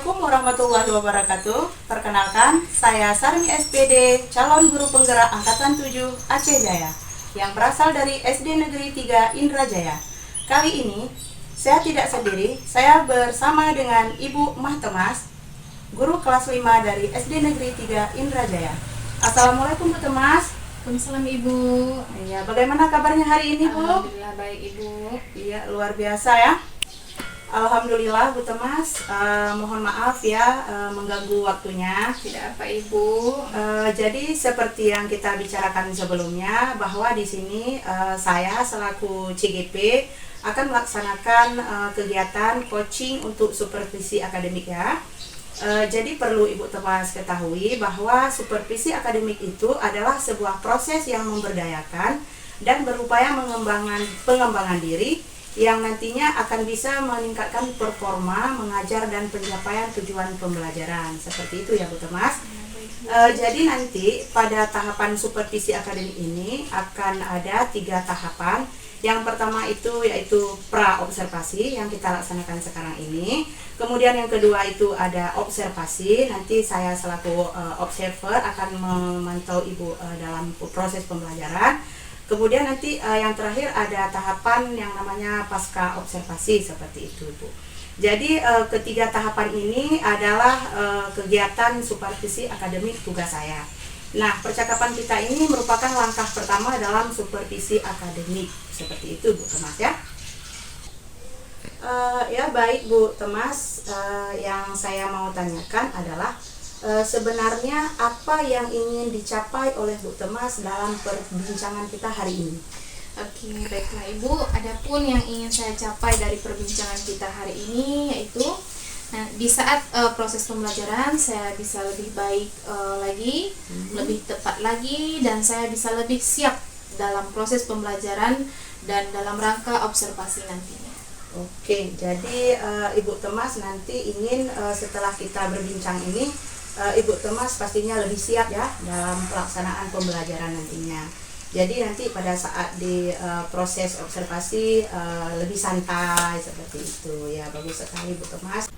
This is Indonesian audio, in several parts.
Assalamualaikum warahmatullahi wabarakatuh. Perkenalkan, saya Sarmi SPD, calon guru penggerak Angkatan 7 Aceh Jaya, yang berasal dari SD Negeri 3 Indrajaya. Kali ini, saya tidak sendiri, saya bersama dengan Ibu Mah Temas, guru kelas 5 dari SD Negeri 3 Indrajaya. Assalamualaikum Bu Temas. Waalaikumsalam Ibu. Iya, bagaimana kabarnya hari ini Bu? Alhamdulillah baik Ibu. Iya, luar biasa ya. Alhamdulillah Bu Temas, mohon maaf ya mengganggu waktunya. Tidak apa Ibu. Jadi seperti yang kita bicarakan sebelumnya, bahwa di sini saya selaku CGP akan melaksanakan kegiatan coaching untuk supervisi akademik ya. Jadi perlu Ibu Temas ketahui bahwa supervisi akademik itu adalah sebuah proses yang memberdayakan dan berupaya pengembangan diri yang nantinya akan bisa meningkatkan performa mengajar dan pencapaian tujuan pembelajaran. Seperti itu ya Bu Temas. Jadi nanti pada tahapan supervisi akademik ini akan ada 3 tahapan. Yang pertama itu yaitu pra-observasi yang kita laksanakan sekarang ini. Kemudian yang kedua itu ada observasi. Nanti saya selaku observer akan memantau Ibu dalam proses pembelajaran. Kemudian nanti yang terakhir ada tahapan yang namanya pasca observasi, seperti itu Bu. Jadi ketiga tahapan ini adalah kegiatan supervisi akademik tugas saya. Nah, percakapan kita ini merupakan langkah pertama dalam supervisi akademik, seperti itu Bu Temas ya. Ya baik Bu Temas, yang saya mau tanyakan adalah sebenarnya apa yang ingin dicapai oleh Bu Temas dalam perbincangan kita hari ini? Oke, baiklah Ibu. Adapun yang ingin saya capai dari perbincangan kita hari ini yaitu di saat proses pembelajaran saya bisa lebih baik lagi, lebih tepat lagi, dan saya bisa lebih siap dalam proses pembelajaran dan dalam rangka observasi nantinya. Oke, jadi Ibu Temas nanti ingin setelah kita berbincang ini Ibu Temas pastinya lebih siap ya dalam pelaksanaan pembelajaran nantinya. Jadi nanti pada saat di proses observasi lebih santai seperti itu ya. Bagus sekali Bu Temas.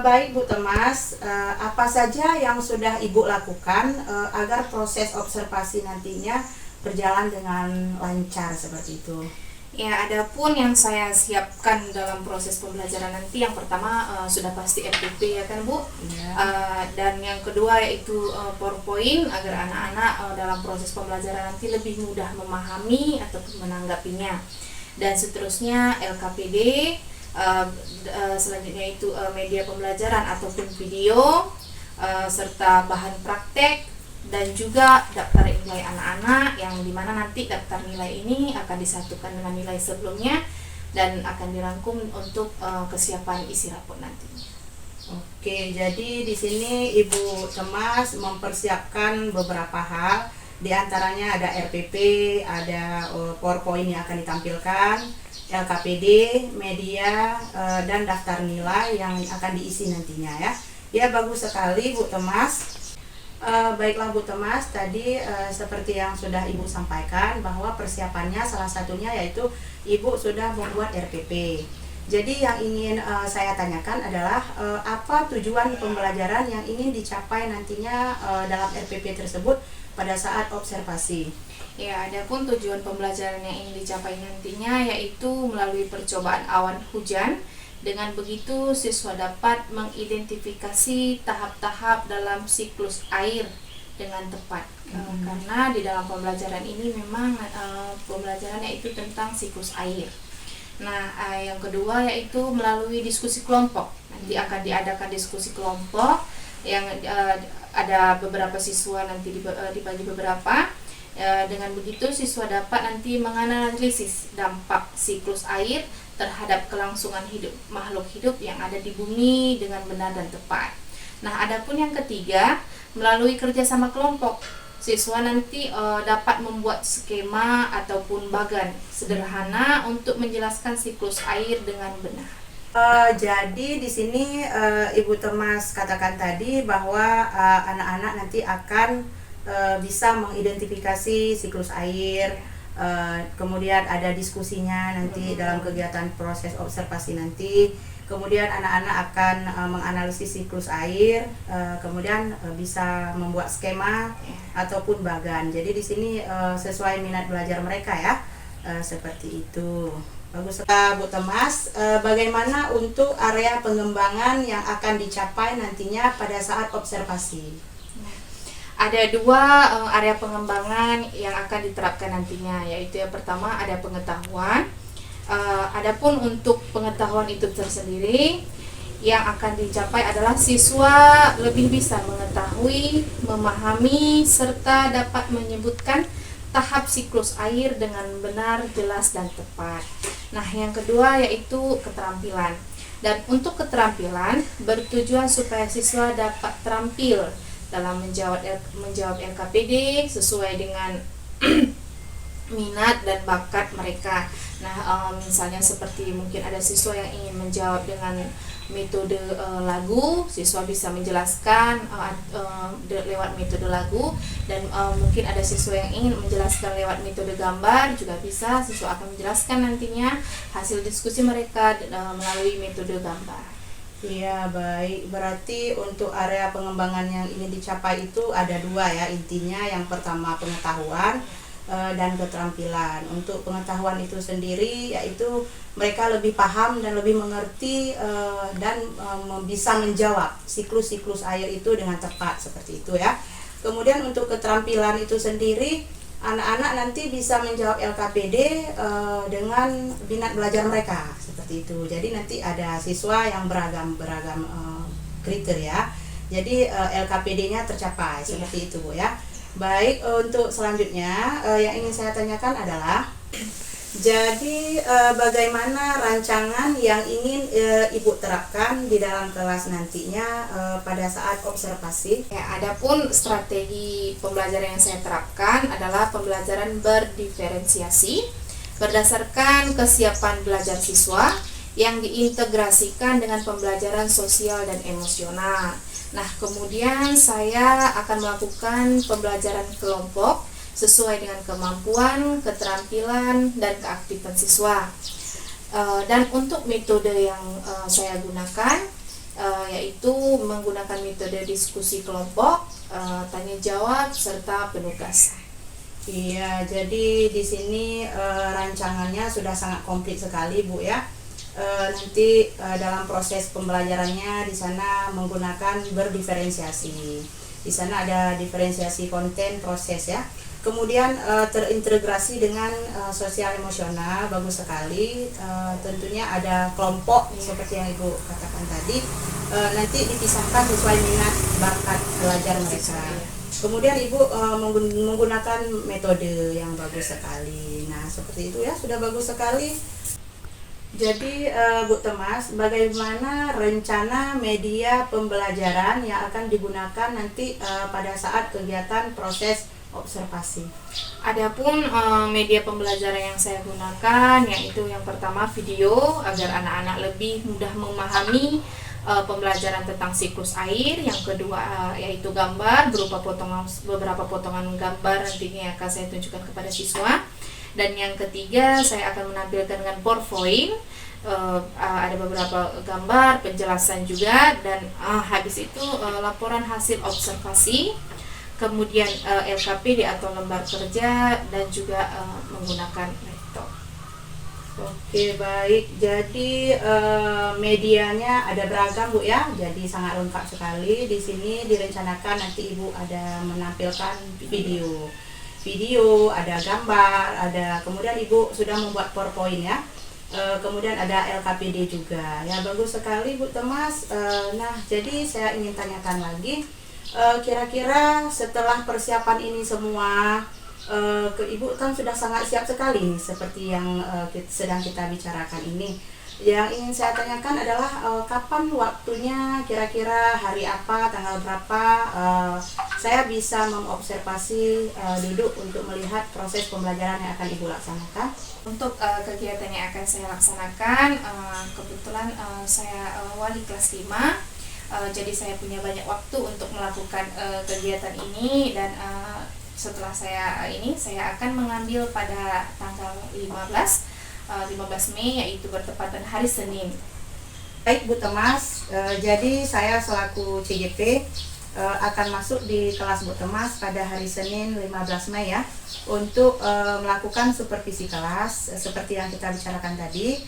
Baik Bu Temas, apa saja yang sudah Ibu lakukan agar proses observasi nantinya berjalan dengan lancar seperti itu? Ya, adapun yang saya siapkan dalam proses pembelajaran nanti, yang pertama sudah pasti RPP ya kan Bu, Ya. Dan yang kedua yaitu PowerPoint agar anak-anak dalam proses pembelajaran nanti lebih mudah memahami ataupun menanggapinya, dan seterusnya LKPD, selanjutnya itu media pembelajaran ataupun video, serta bahan praktek, dan juga daftar nilai anak-anak, yang dimana nanti daftar nilai ini akan disatukan dengan nilai sebelumnya dan akan dirangkum untuk kesiapan isi rapor nantinya. Oke, jadi di sini Ibu Temas mempersiapkan beberapa hal, di antaranya ada RPP, ada PowerPoint yang akan ditampilkan, LKPD, media, dan daftar nilai yang akan diisi nantinya ya. Ya, bagus sekali Bu Temas. Baiklah Bu Temas, tadi seperti yang sudah Ibu sampaikan bahwa persiapannya salah satunya yaitu Ibu sudah membuat RPP. Jadi yang ingin saya tanyakan adalah apa tujuan pembelajaran yang ingin dicapai nantinya dalam RPP tersebut pada saat observasi? Ya, adapun tujuan pembelajaran yang ingin dicapai nantinya yaitu melalui percobaan awan hujan. Dengan begitu, siswa dapat mengidentifikasi tahap-tahap dalam siklus air dengan tepat. Karena di dalam pembelajaran ini memang pembelajarannya itu tentang siklus air. Nah, yang kedua yaitu melalui diskusi kelompok. Nanti akan diadakan diskusi kelompok yang ada beberapa siswa, nanti dibagi beberapa. Dengan begitu, siswa dapat nanti menganalisis dampak siklus air terhadap kelangsungan hidup makhluk hidup yang ada di bumi dengan benar dan tepat. Nah, adapun yang ketiga, melalui kerjasama kelompok, siswa nanti dapat membuat skema ataupun bagan sederhana untuk menjelaskan siklus air dengan benar. Jadi di sini Ibu Temas katakan tadi bahwa anak-anak nanti akan bisa mengidentifikasi siklus air, kemudian ada diskusinya nanti dalam kegiatan proses observasi nanti. Kemudian anak-anak akan menganalisis siklus air, kemudian bisa membuat skema ataupun bagan. Jadi di sini sesuai minat belajar mereka ya, seperti itu. Bagus, Bu Temas. Bagaimana untuk area pengembangan yang akan dicapai nantinya pada saat observasi? Ada dua area pengembangan yang akan diterapkan nantinya, yaitu yang pertama ada pengetahuan. Adapun untuk pengetahuan itu tersendiri, yang akan dicapai adalah siswa lebih bisa mengetahui, memahami, serta dapat menyebutkan tahap siklus air dengan benar, jelas, dan tepat. Nah, yang kedua yaitu keterampilan. Dan untuk keterampilan bertujuan supaya siswa dapat terampil dalam menjawab LKPD sesuai dengan minat dan bakat mereka. Nah, misalnya seperti mungkin ada siswa yang ingin menjawab dengan metode lagu, siswa bisa menjelaskan lewat metode lagu, dan mungkin ada siswa yang ingin menjelaskan lewat metode gambar, juga bisa, siswa akan menjelaskan nantinya hasil diskusi mereka melalui metode gambar. Iya, baik. Berarti untuk area pengembangan yang ingin dicapai itu ada dua ya intinya. Yang pertama pengetahuan dan keterampilan. Untuk pengetahuan itu sendiri yaitu mereka lebih paham dan lebih mengerti dan bisa menjawab siklus-siklus air itu dengan tepat, seperti itu ya. Kemudian untuk keterampilan itu sendiri, anak-anak nanti bisa menjawab LKPD dengan minat belajar mereka, seperti itu. Jadi nanti ada siswa yang beragam kriteria. Jadi LKPD-nya tercapai, seperti itu Bu ya. Baik, untuk selanjutnya yang ingin saya tanyakan adalah, jadi bagaimana rancangan yang ingin Ibu terapkan di dalam kelas nantinya pada saat observasi? Ya, adapun strategi pembelajaran yang saya terapkan adalah pembelajaran berdiferensiasi berdasarkan kesiapan belajar siswa yang diintegrasikan dengan pembelajaran sosial dan emosional. Nah, kemudian saya akan melakukan pembelajaran kelompok sesuai dengan kemampuan, keterampilan, dan keaktifan siswa. Dan untuk metode yang saya gunakan yaitu menggunakan metode diskusi kelompok, tanya jawab, serta penugasan. Iya, jadi di sini rancangannya sudah sangat komplit sekali Bu ya. Nanti dalam proses pembelajarannya di sana menggunakan berdiferensiasi. Di sana ada diferensiasi konten proses ya. Kemudian terintegrasi dengan sosial emosional, bagus sekali. Tentunya ada kelompok seperti yang Ibu katakan tadi. Nanti dipisahkan sesuai minat bakat belajar mereka. Kemudian Ibu menggunakan metode yang bagus sekali. Nah, seperti itu ya, sudah bagus sekali. Jadi Bu Temas, bagaimana rencana media pembelajaran yang akan digunakan nanti pada saat kegiatan proses observasi? Adapun media pembelajaran yang saya gunakan yaitu yang pertama video agar anak-anak lebih mudah memahami pembelajaran tentang siklus air. Yang kedua yaitu gambar berupa beberapa potongan gambar nantinya yang akan saya tunjukkan kepada siswa. Dan yang ketiga, saya akan menampilkan dengan PowerPoint, ada beberapa gambar, penjelasan juga, dan habis itu laporan hasil observasi, kemudian LKPD atau lembar kerja, dan juga menggunakan laptop. Oke, baik. Jadi medianya ada beragam Bu ya. Jadi sangat lengkap sekali. Di sini direncanakan nanti Ibu ada menampilkan video, ada gambar, ada kemudian Ibu sudah membuat PowerPoint ya. Kemudian ada LKPD juga. Ya, bagus sekali Bu Temas. Nah, jadi saya ingin tanyakan lagi, kira-kira setelah persiapan ini semua, Ibu kan sudah sangat siap sekali nih, seperti yang sedang kita bicarakan ini. Yang ingin saya tanyakan adalah kapan waktunya, kira-kira hari apa, tanggal berapa saya bisa mengobservasi duduk untuk melihat proses pembelajaran yang akan Ibu laksanakan. Untuk kegiatan yang akan saya laksanakan, kebetulan saya wali kelas 5, jadi saya punya banyak waktu untuk melakukan kegiatan ini, dan setelah saya saya akan mengambil pada tanggal 15 Mei, yaitu bertepatan hari Senin. Baik Bu Temas, jadi saya selaku CGP akan masuk di kelas Bu Temas pada hari Senin 15 Mei ya, untuk melakukan supervisi kelas seperti yang kita bicarakan tadi.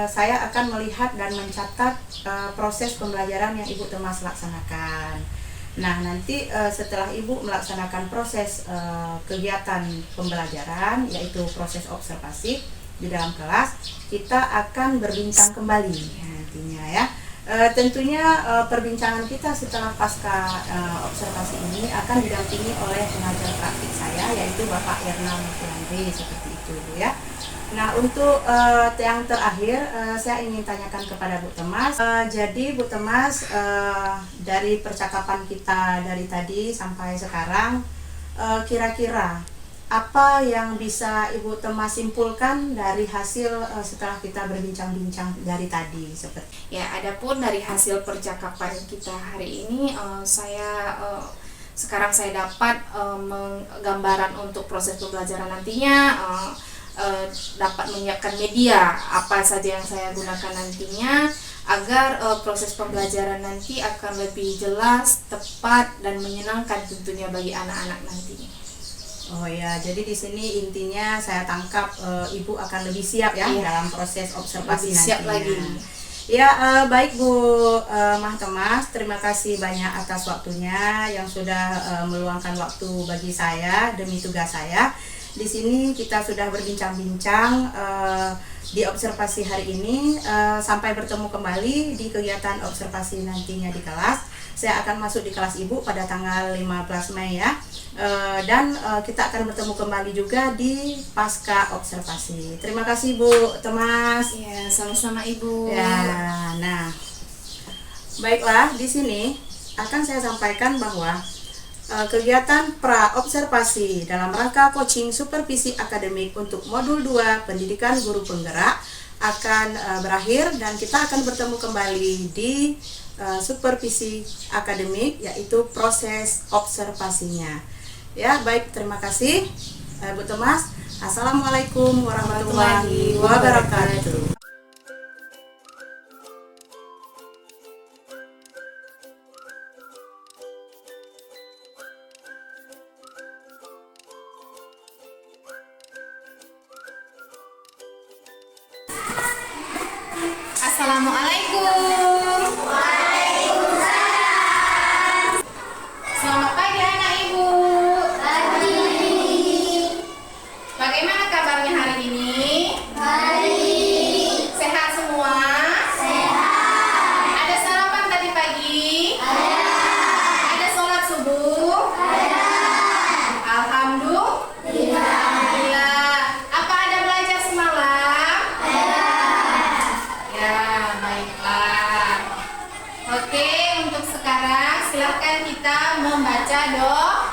Saya akan melihat dan mencatat proses pembelajaran yang Ibu Temas laksanakan. Nah, nanti setelah Ibu melaksanakan proses kegiatan pembelajaran, yaitu proses observasi di dalam kelas, kita akan berbincang kembali nantinya ya. Tentunya perbincangan kita setelah pasca observasi ini akan didampingi oleh pengajar praktik saya, yaitu Bapak Irna Mutiandri, seperti itu ya. Nah, untuk yang terakhir saya ingin tanyakan kepada Bu Temas. Jadi Bu Temas, dari percakapan kita dari tadi sampai sekarang, kira-kira apa yang bisa Ibu Temas simpulkan dari hasil setelah kita berbincang-bincang dari tadi? Seperti Ya, adapun dari hasil percakapan kita hari ini, sekarang saya dapat gambaran untuk proses pembelajaran nantinya, dapat menyiapkan media apa saja yang saya gunakan nantinya agar proses pembelajaran nanti akan lebih jelas, tepat, dan menyenangkan tentunya bagi anak-anak nantinya. Oh ya, jadi di sini intinya saya tangkap Ibu akan lebih siap ya, dalam proses observasi lebih siap nantinya. lagi. Ya, baik Bu Mah Temas, terima kasih banyak atas waktunya yang sudah meluangkan waktu bagi saya demi tugas saya. Di sini kita sudah berbincang-bincang di observasi hari ini. Sampai bertemu kembali di kegiatan observasi nantinya di kelas. Saya akan masuk di kelas Ibu pada tanggal 15 Mei ya. Dan kita akan bertemu kembali juga di pasca observasi. Terima kasih Bu Temas. Ya, sama-sama Ibu. Ya, nah, baiklah, di sini akan saya sampaikan bahwa kegiatan pra-observasi dalam rangka coaching supervisi akademik untuk modul 2 pendidikan guru penggerak akan berakhir, dan kita akan bertemu kembali di supervisi akademik, yaitu proses observasinya. Ya, baik, terima kasih Bu Temas. Assalamualaikum warahmatullahi wabarakatuh. Assalamualaikum. Waalaikumsalam. Selamat pagi anak ibu. Pagi. Bagaimana kabarnya hari ini? Baik. Sehat semua? Sehat. Ada sarapan tadi pagi? Ada. Ada sholat subuh? Ada. Alhamdulillah. Apa ada belajar semalam? Ya, baiklah. Oke, untuk sekarang silakan kita membaca doa.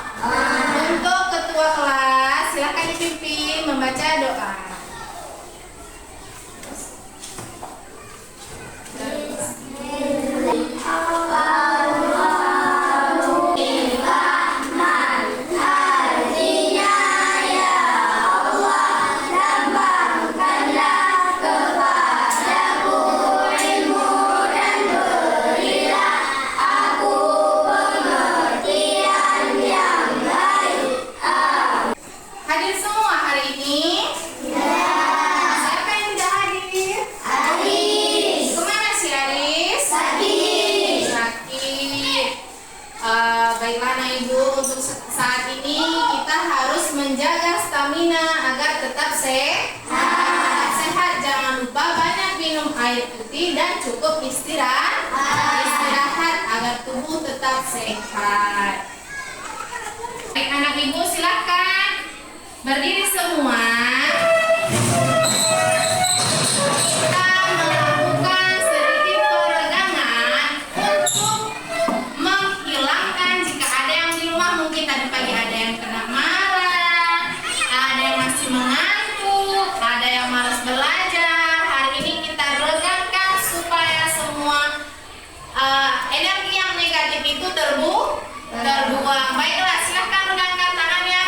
Untuk ketua kelas, silakan dipimpin membaca doa. Hadir semua hari ini? Siapa yang tidak hadir? Aris. Kemana si Aris? Sakit. Baiklah anak ibu, untuk saat ini kita harus menjaga stamina agar tetap sehat. Jangan lupa banyak minum air putih dan cukup istirahat agar tubuh tetap sehat. Baik anak ibu, silakan berdiri semua. Kita melakukan sedikit peregangan untuk menghilangkan jika ada yang di rumah mungkin tadi pagi ada yang kena marah, ada yang masih mengantuk, ada yang malas belajar. Hari ini kita regangkan supaya semua energi yang negatif itu terbuang. Baiklah, silahkan regangkan tangannya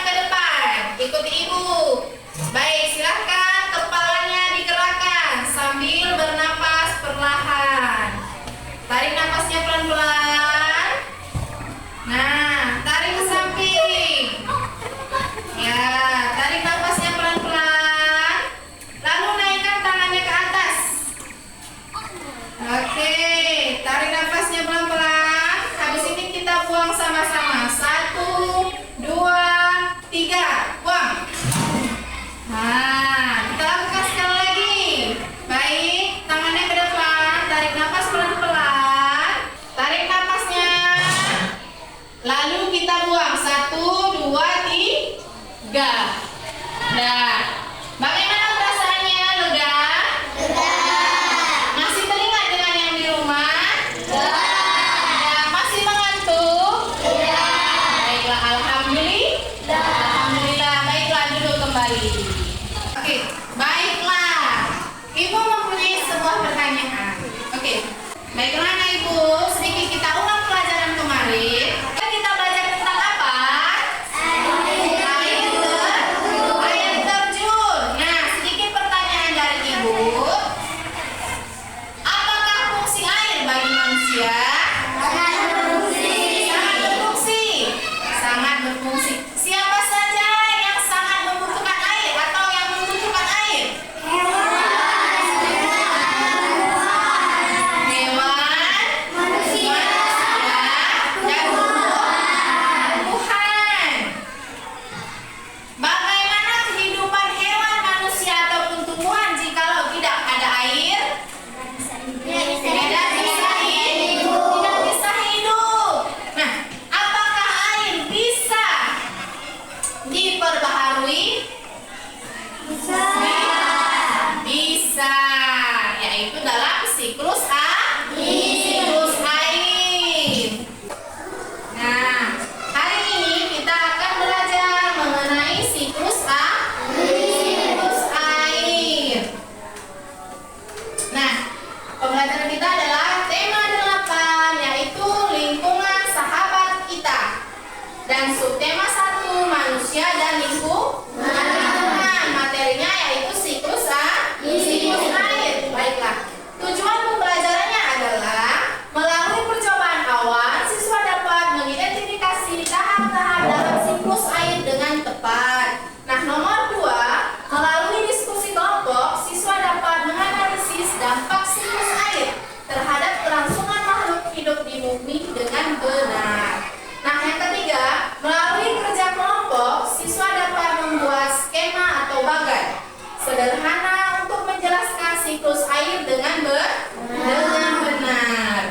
benar.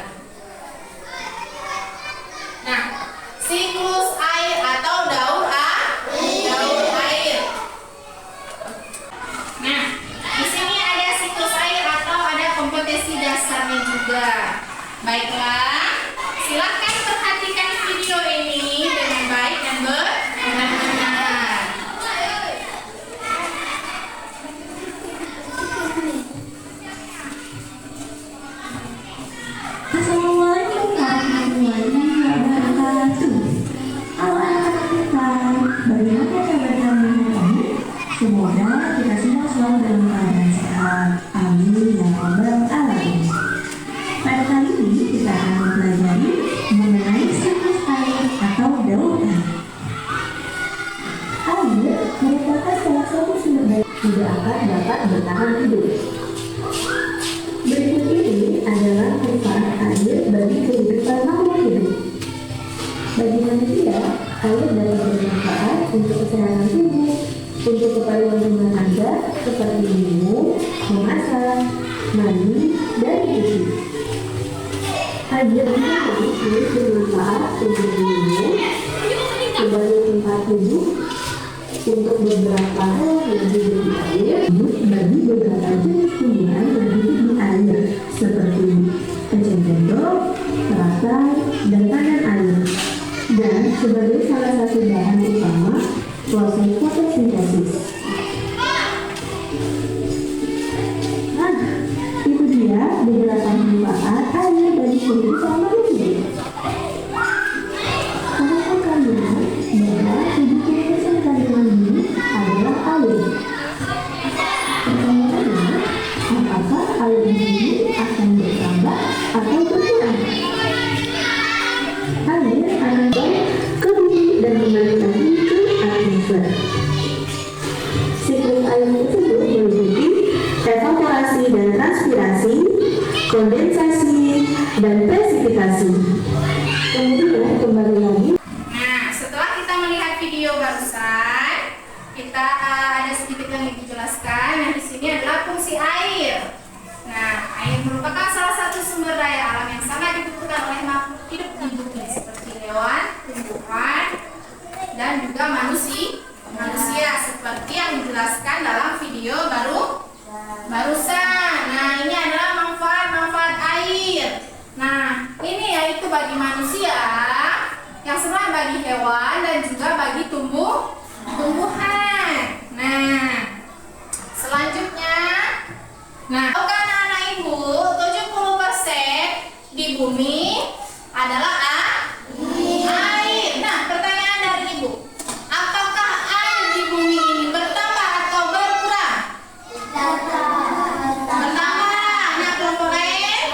Nah, siklus air atau daur air. Nah, di sini ada siklus air atau ada kompetensi dasarnya juga. Baiklah, silakan perhatikan video ini dengan baik dan benar-benar. Assalamualaikum warahmatullahi wabarakatuh. Halo anak-anak kita, bagaimana kabar kalian hari ini? Semoga kita semua selalu dalam keadaan sehat. Amin ya rabbal alamin. Pada kali ini kita akan mempelajari mengenai siklus air atau daur air. Air merupakan salah satu sumber daya tidak akan dapat bertahan hidup. Berikut ini adalah manfaat air bagi kehidupan makhluk hidup. Bagi manusia, air dapat bermanfaat untuk kesehatan tubuh, untuk keperluan rumah tangga seperti minum, memasak, mandi, dan cuci. Air juga bermanfaat untuk minum, sebagai tempat duduk, untuk beberapa hewan yang hidup di air, bagi beberapa jenis tumbuhan yang hidup di air, seperti eceng gondok, teratai, dan tangan air, dan sebagai salah satu bahan utama proses fotosintesis. Nah, itu dia beberapa manfaat air bagi kehidupan manusia. Tahukah kalian bahwa tubuh yang kandungan ini adalah air? Pertanyaannya, apakah air di bumi akan bertambah atau berkurang? Air akan naik ke bumi dan kembali lagi ke atmosfer. Siklus air tersebut meliputi evaporasi dan transpirasi, kondensasi, dan presipitasi. Kemudian kembali lagi. Nah, setelah kita melihat video barusan, kita ada sedikit yang dijelaskan. Nah, di sini adalah fungsi air. Nah, air merupakan salah satu sumber daya alam yang sangat dibutuhkan oleh makhluk hidup di bumi seperti hewan, tumbuhan, dan juga manusia seperti yang dijelaskan dalam video barusan. Nah, ini adalah manfaat air. Nah, ini yaitu bagi manusia, yang sebenarnya bagi hewan dan juga bagi tumbuhan. Nah, selanjutnya, tahukah anak-anak ibu 70% di bumi adalah air. Nah, pertanyaan dari ibu, apakah air di bumi ini bertambah atau berkurang? Bertambah. Nah, kelompok lain?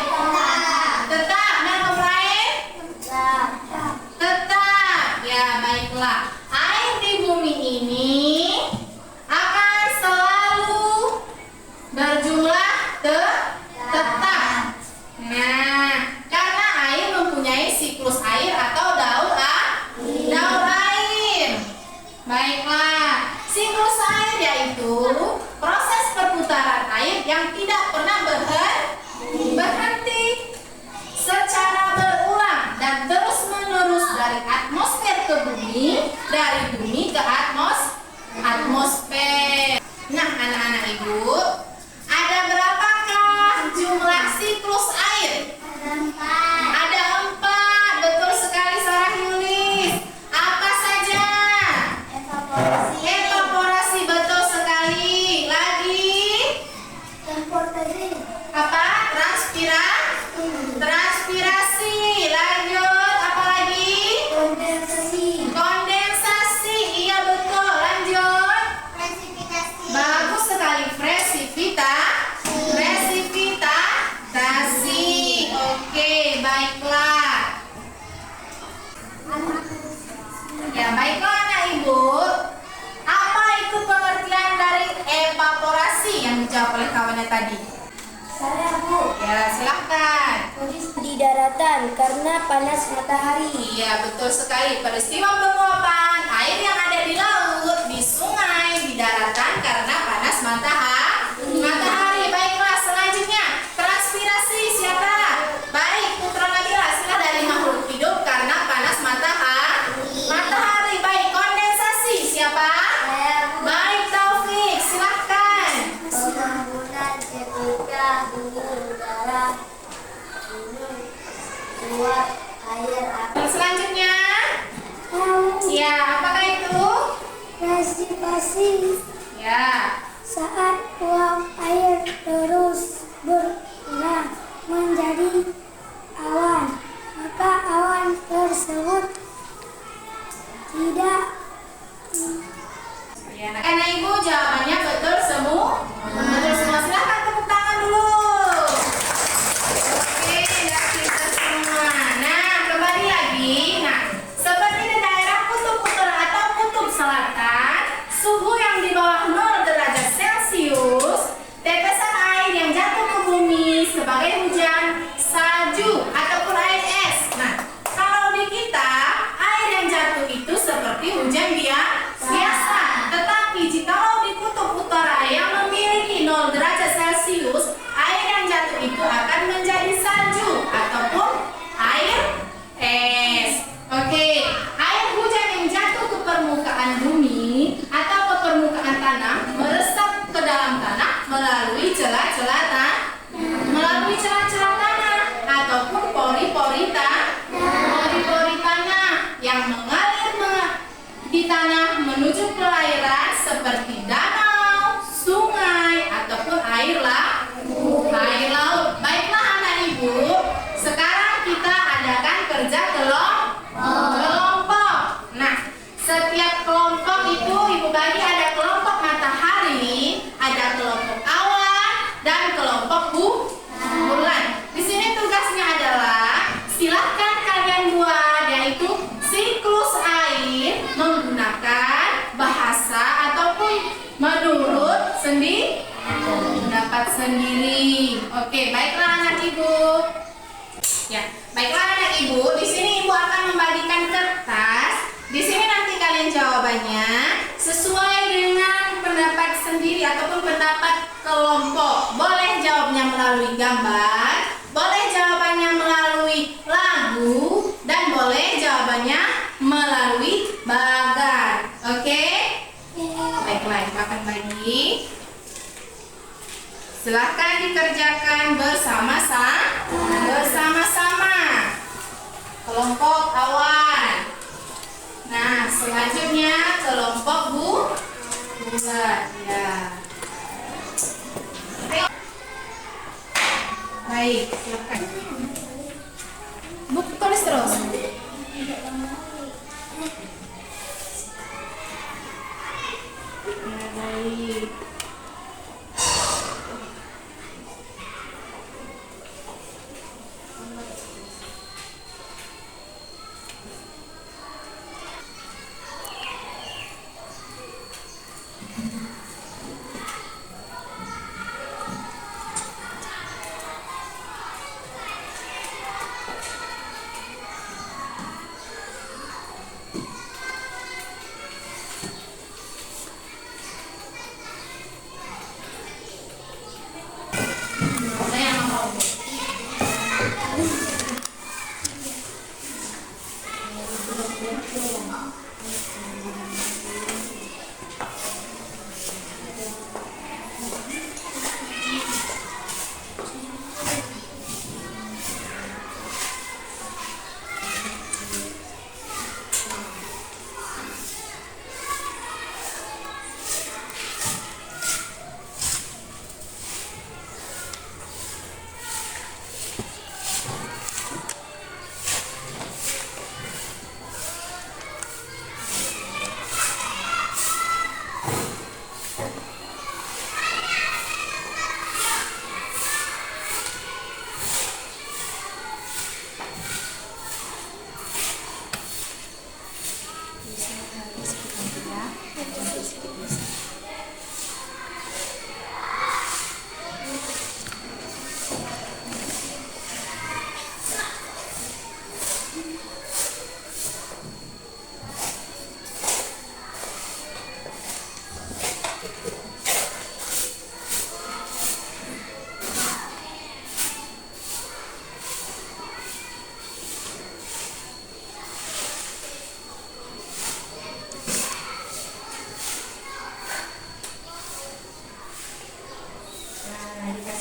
Tetap. Nah, kelompok lain? Tetap. Ya, baiklah. Air di bumi ini akan selalu berjumlah tetap. Nah, karena air mempunyai siklus air atau daur air. Baiklah, siklus air yaitu proses perputaran air yang tidak pernah berhenti secara berulang dan terus-menerus dari atmosfer ke bumi, dari bumi ke atmosfer. Nah, anak-anak ibu, ada berapakah jumlah siklus air? Ada 4. Betul sekali Sarah Yulis. Apa saja? Evaporasi, betul sekali. Lagi? Apa? Transpirasi. Lanjut, apa lagi? Kondensasi. Iya betul. Lanjut. Bagus sekali. Presipitasi. Oke, baiklah. Ya, baiklah anak ibu. Apa itu pengertian dari evaporasi yang dijawab oleh kawannya tadi? Saya Bu, Ya, silahkan. di daratan karena panas matahari. Iya, betul sekali. Peristiwa penguapan air yang ada di laut, di sungai, di daratan karena panas matahari. Baiklah, selanjutnya transpirasi. bumi udara, uap air api. Selanjutnya, Laut, ya apakah itu? resipasi. Ya, Saat uap air terus berkurang menjadi awan, maka awan tersebut tidak ya. Karena ibu jawabannya betul semua. Betul semua. Silahkan tepuk tangan dulu. Oke, dari kita semua. Nah, kembali lagi. Nah, seperti di daerah kutub utara atau kutub selatan, suhu yang di bawah 0 derajat Celcius, tetesan air yang jatuh ke bumi sebagai hujan, salju ataupun air es. Nah, kalau di kita air yang jatuh itu seperti hujan biasa. Tetapi jikalau di kutub utara yang memiliki 0 derajat Celcius, air yang jatuh itu akan menjadi salju ataupun air es. Oke, air hujan yang jatuh ke permukaan bumi atau ke permukaan tanah meresap ke dalam tanah melalui celah-celah tanah ataupun pori-pori tanah yang mengalir di tanah menuju perairan seperti danau, sungai ataupun air laut. Baiklah anak ibu, sekarang kita adakan kerja kelompok. Nah, setiap kelompok itu ibu bagi ada kelompok matahari, ada kelompok awan dan kelompok bulan. Di sini tugasnya adalah silahkan kalian buat yaitu siklus air menggunakan bahasa ataupun menurut pendapat sendiri. Oke, baiklah anak ibu. Ya, baiklah anak ibu. Di sini ibu akan membagikan kertas. Di sini nanti kalian jawabannya sesuai dengan pendapat sendiri ataupun pendapat kelompok. Boleh jawabnya melalui gambar, boleh jawabannya melalui lagu, dan boleh jawabannya melalui bagan. Oke? Baiklah, ibu akan bagi. Silahkan dikerjakan bersama-sama. Kelompok awan. Nah, selanjutnya kelompok bulan. Ya. Baik, silakan. Buku tulis terus. Ya, baik.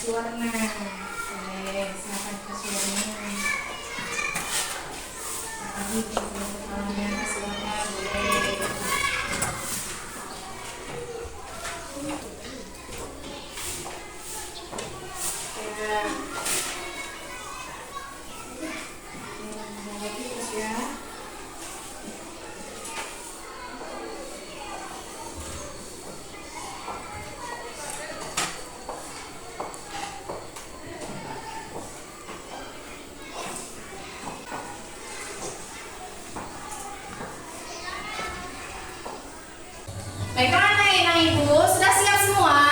kasih warna. Boleh, silakan kasih warna. Lagi kepalanya kasih warna, boleh. Ya. Lagi terus ya. Baiklah anak ibu, sudah siap semua?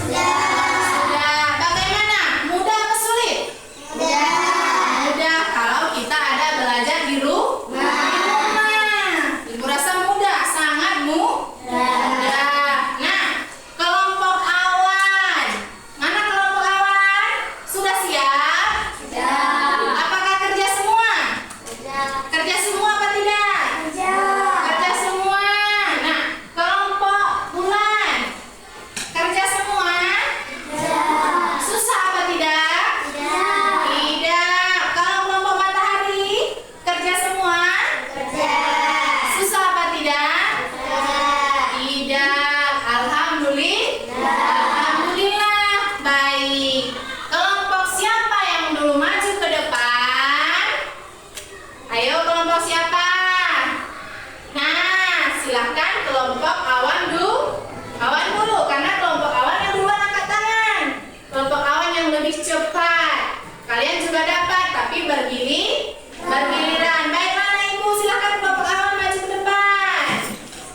Sudah. Sudah. Bagaimana? Mudah atau sulit? Mudah kalau kita ada belajar di rumah. Ibu rasa mudah, sangat mudah. Nah, kelompok awan. Mana kelompok awan? Sudah siap? Apakah kerja semua? Kerja semua apa tidak? Kerja semua. Nah, kelompok bulan. Kerja semua? Susah apa tidak? Tidak. Kalau kelompok matahari, kerja semua? Susah apa tidak? Tidak. Alhamdulillah. Alhamdulillah. Baik. Kelompok siapa yang dulu maju ke depan? Ayo, kelompok siapa? Nah, silahkan kelompok awan dulu. Awan dulu, karena kelompok awan yang duluan angkat tangan. Kelompok awan yang lebih cepat. Kalian juga dapat, tapi bergiliran. Baiklah anak ibu, silahkan kelompok awan maju ke depan.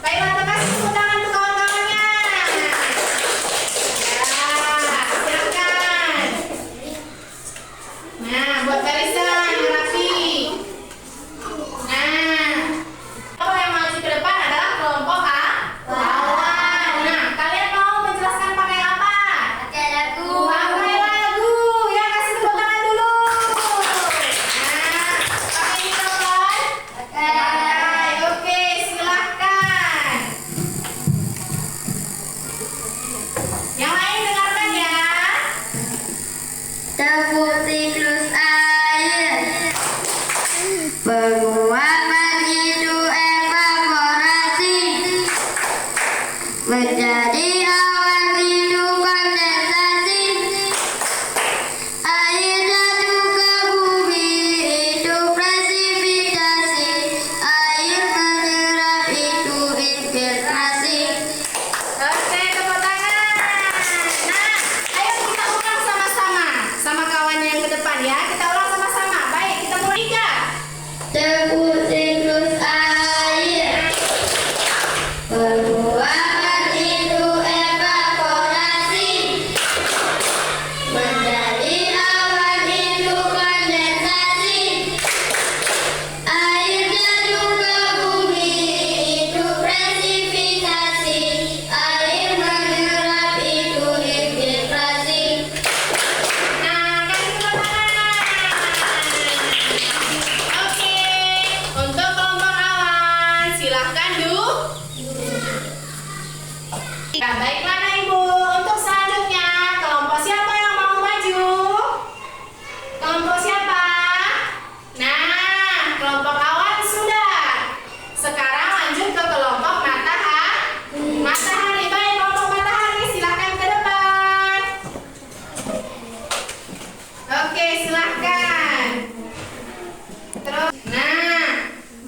Baiklah, kasih tepuk tangan untuk kawan-kawannya. Ya, silakan. Nah, buat barisan yang rapi. Nah, kelompok yang maju ke depan adalah kelompok awan. Nah, kalian mau menjelaskan pakai apa? Pakai lagu. Ya, kasih tepuk tangan dulu. Nah, pakai mikrofon? Pakai. Oke, silahkan. Yang lain dengarkan ya. Tepuk siklus air. Penguapan itu evaporasi menjadi awan itu kondensasi. Air jatuh ke bumi itu presipitasi. Air menyerap itu infiltrasi. Oke, tepuk tangan. Nah, ayo kita ulang sama-sama. Sama kawan yang ke depan ya. Kita ulang sama-sama. Baik, kita mulai. 3. Tepuk siklus air. Penguapan itu evaporasi menjadi awan itu kondensasi. Air jatuh ke bumi itu presipitasi. Air menyerap itu infiltrasi. Nah, kasih tepuk tangan. Oke, untuk kelompok awan, silahkan duduk. Nah, baiklah anak ibu. Untuk selanjutnya, kelompok siapa yang mau maju? Kelompok siapa? Nah, kelompok awan sudah. Sekarang lanjut ke kelompok matahari. Baik, kelompok matahari, silahkan ke depan. Oke, silahkan. Terus, nah,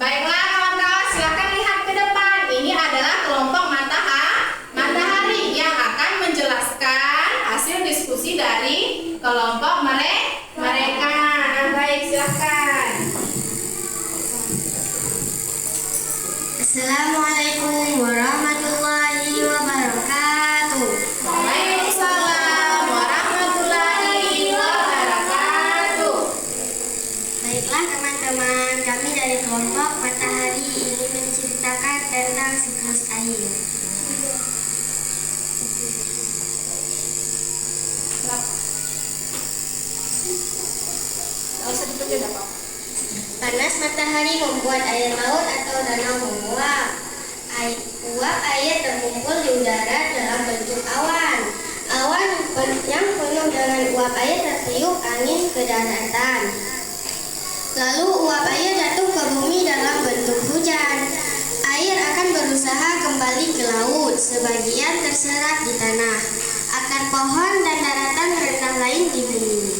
baiklah kawan-kawan, silahkan lihat ke depan. Ini adalah kelompok matahari yang akan menjelaskan hasil diskusi dari kelompok mereka. Nah, baik, silahkan. Assalamualaikum warahmatullahi wabarakatuh. Waalaikumsalam warahmatullahi wabarakatuh. Baiklah teman-teman, kami dari kelompok matahari ini menceritakan tentang siklus air. Panas matahari membuat air laut atau danau menguap. Uap air terkumpul di udara dalam bentuk awan. awan yang penuh dengan uap air tertiup angin ke daratan. Lalu uap air jatuh ke bumi dalam bentuk hujan. Air akan berusaha kembali ke laut, sebagian terserap di tanah, akar pohon dan daratan rendah lain di bumi.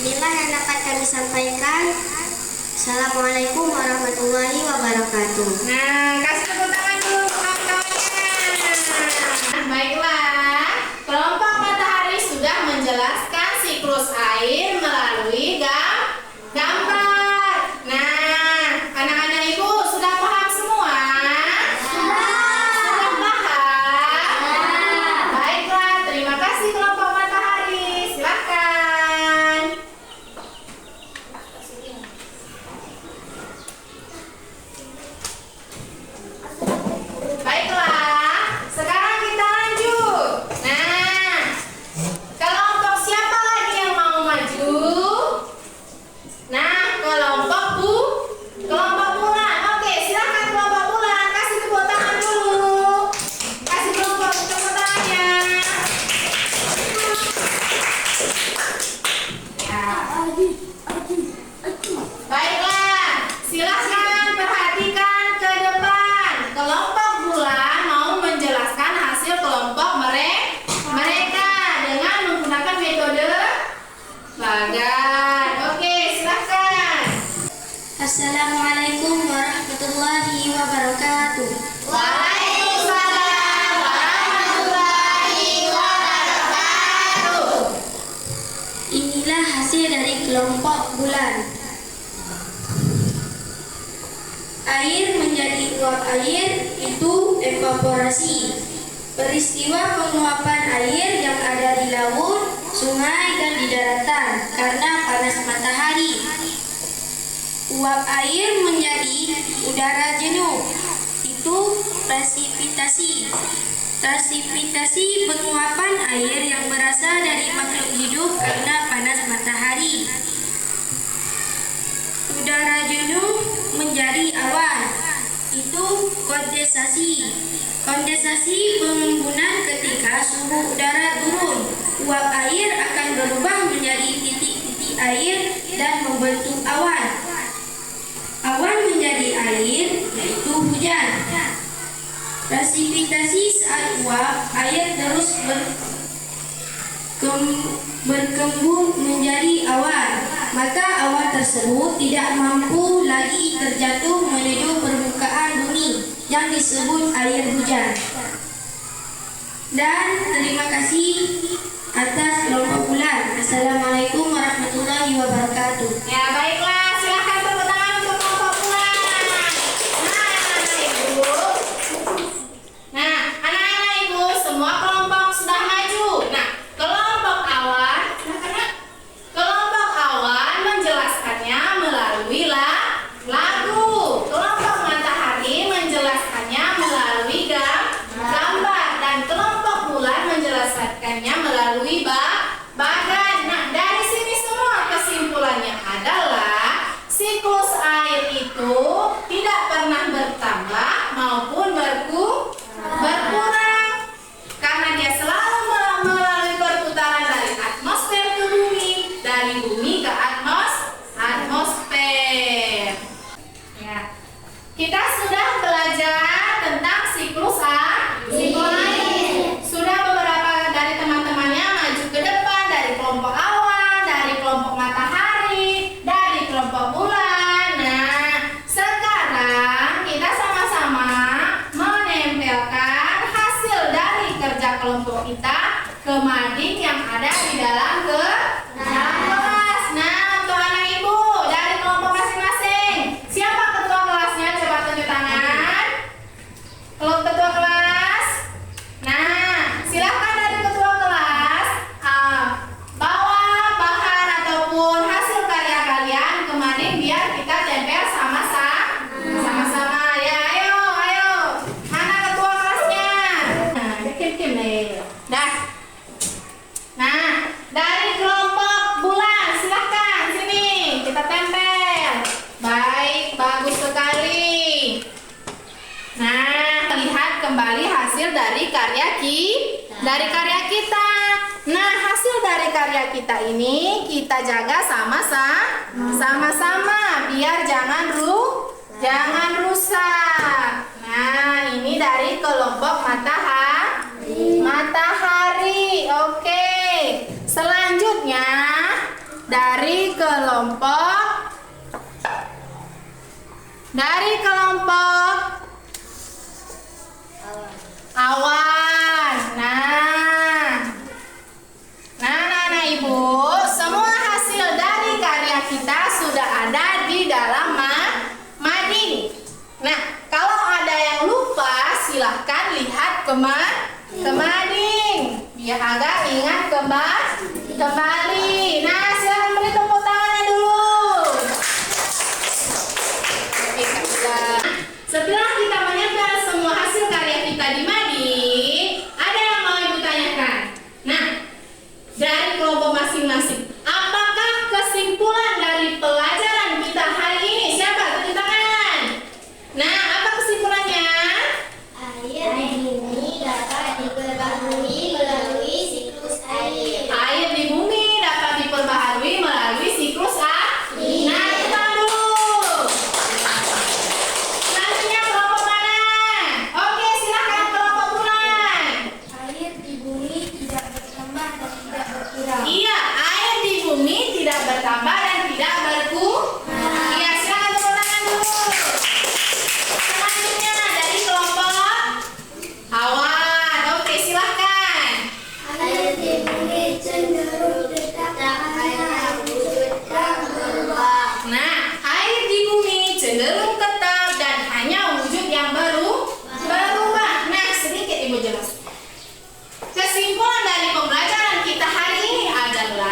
Inilah yang dapat kami sampaikan. Assalamualaikum warahmatullahi wabarakatuh. Nah, kasih tepuk tangan dulu kawan-kawannya. Baiklah, kelompok matahari sudah menjelaskan siklus air melalui gambar. Nah, anak-anak ibu sudah paham semua? Sudah paham? Baiklah, terima kasih kelompok matahari. Silakan. Baiklah, sekarang kita lanjut. Nah, kelompok siapa lagi yang mau maju? Nah, kelompok bulan. Oke, silakan kelompok bulan. Kasih tepuk tangan dulu. Kasih kelompok tepuk tangannya. Ya. Baiklah, silakan perhatikan ke depan. Kelompok bulan mau menjelaskan hasil kelompok mereka dengan menggunakan metode bagan. Oke, silakan. Assalamualaikum warahmatullahi wabarakatuh. Waalaikumsalam warahmatullahi wabarakatuh. Inilah hasil dari kelompok bulan. Air menjadi uap air itu evaporasi. Peristiwa penguapan air yang ada di laut, sungai, dan di daratan karena panas matahari. Uap air menjadi udara jenuh, itu presipitasi. Presipitasi penguapan air yang berasal dari makhluk hidup karena panas matahari. Udara jenuh menjadi awan, itu kondensasi. Kondensasi pengembunan ketika suhu udara turun. Uap air akan berubah menjadi titik-titik air dan membentuk awan. Awan menjadi air, yaitu hujan. Presipitasi saat uap air terus berkembang menjadi awan, maka awan tersebut tidak mampu lagi terjatuh menuju permukaan bumi yang disebut air hujan. Dan terima kasih atas kelompok bulan. Assalamualaikum warahmatullahi wabarakatuh. Ya, baiklah, silakan tepuk tangan untuk kelompok bulan. Nah, anak-anak ibu, semua kelompok sudah maju. Nah, kelompok awan, kelompok awan menjelaskannya melalui lagu. Kelompok matahari menjelaskannya melalui gambar, dan kelompok bulan menjelaskannya melalui bagan. Nah, dari sini semua kesimpulannya adalah siklus air itu tidak pernah bertambah maupun berkurang, karena dia selalu melalui perputaran dari atmosfer ke bumi, dari bumi ke atmosfer. Ya, kita sudah belajar tentang siklus air. Sudah beberapa dari teman-temannya maju ke depan, dari kelompok awan, dari kelompok matahari, dari kelompok bulan. Nah, sekarang kita sama-sama menempelkan hasil dari kerja kelompok kita ke mading yang ada di dalam kelas. Nah, untuk anak ibu dari kelompok masing-masing, siapa ketua kelasnya? Coba tunjuk tangan. Kalau ketua kelas, nah, silakan dari ketua kelas bawa bahan ataupun hasil karya kalian ke mading biar kita tempel sama-sama. Ya, ayo. Mana ketua kelasnya? Nah, kim nih. Dah. Nah, dari kelompok bulan, silakan sini kita tempel. Baik, bagus sekali. Nah, lihat kembali hasil dari karya kita. Nah, hasil dari karya kita ini kita jaga sama-sama biar jangan rusak. Nah, ini dari kelompok matahari. Oke. Selanjutnya dari kelompok awan. Nah, Ibu, semua hasil dari karya kita sudah ada di dalam mading. Nah, kalau ada yang lupa, silahkan lihat ke mading biar agak ingat kembali. Nah, silahkan beri tepuk tangannya dulu. Oke, setelah kita menempel semua hasil karya kita di mading, ada yang mau Ibu tanyakan? Nah, dari kelompok masing-masing, apakah kesimpulan dari pelajaran kita hari ini? Siapa? Tunjuk tangan. Nah, apa kesimpulannya? Air di bumi dapat diperbaharui melalui siklus air. Air di bumi dapat diperbaharui melalui siklus air. Nah, kita dulu. Selanjutnya kelompok mana? Oke, silakan kelompok bulan. Air di bumi tidak bertambah dan tidak berkurang. Iya, air di bumi tidak bertambah dan tidak berkurang. Iya, silakan tepuk tangan dulu. Selanjutnya dari kelompok awan. Oke, silahkan. Air di bumi cenderung tetap dan hanya wujudnya berubah. Nah, air di bumi cenderung tetap dan hanya wujud yang berubah. Nah, sedikit Ibu jelaskan. Kesimpulan dari pembelajaran kita hari ini adalah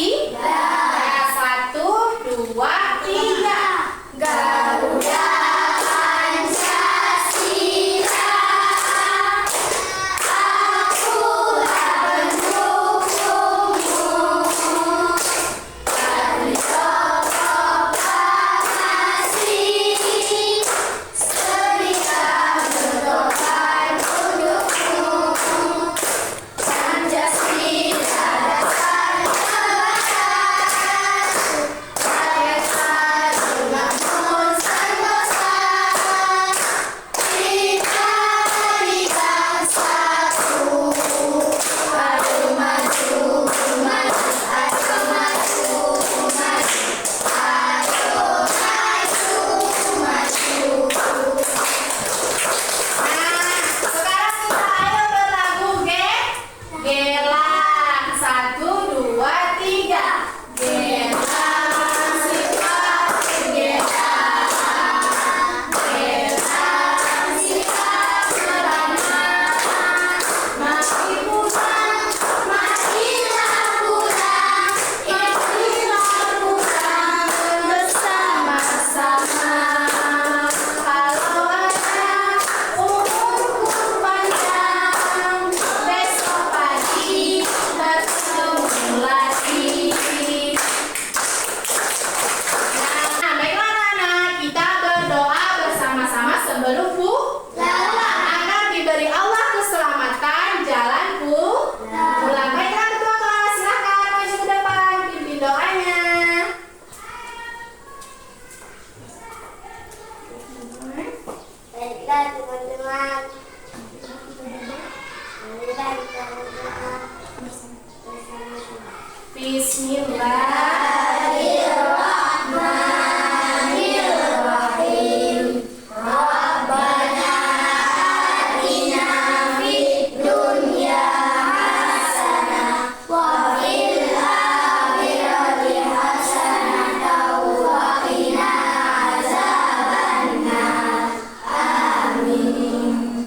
observasi? Ya, 1, 2, 3. Garuda Pancasila, akulah pendukungmu. Ayo proklamasi, sedia berdoa untukmu. Pancasila dasar negara, rakyat harus bangun sentosa. Kita berikan satu, ayo maju, maju, ayo maju, maju, ayo maju, maju. Nah, sekarang kita ayo berlagu gelang. 1, 2, 3. Gelang sifat gelang, gelang sifat beramah. Mari pulang, marilah pulang, inilah pulang bersama-sama. Kalau ada umurku panjang, besok pagi bertemu lagi. Nah, baiklah anak-anak, kita berdoa bersama-sama sebelum pulang agar diberi Allah keselamatan jalan pulang. Baiklah ketua kelas, silakan maju ke depan, pimpin doanya. Baiklah teman-teman. Marilah kita berdoa bersama-sama. Bismillahirrahmanirrahim. Rabbana atina fid dunya hasanah wa fil akhirati hasanah wa qina azabannar. Amin.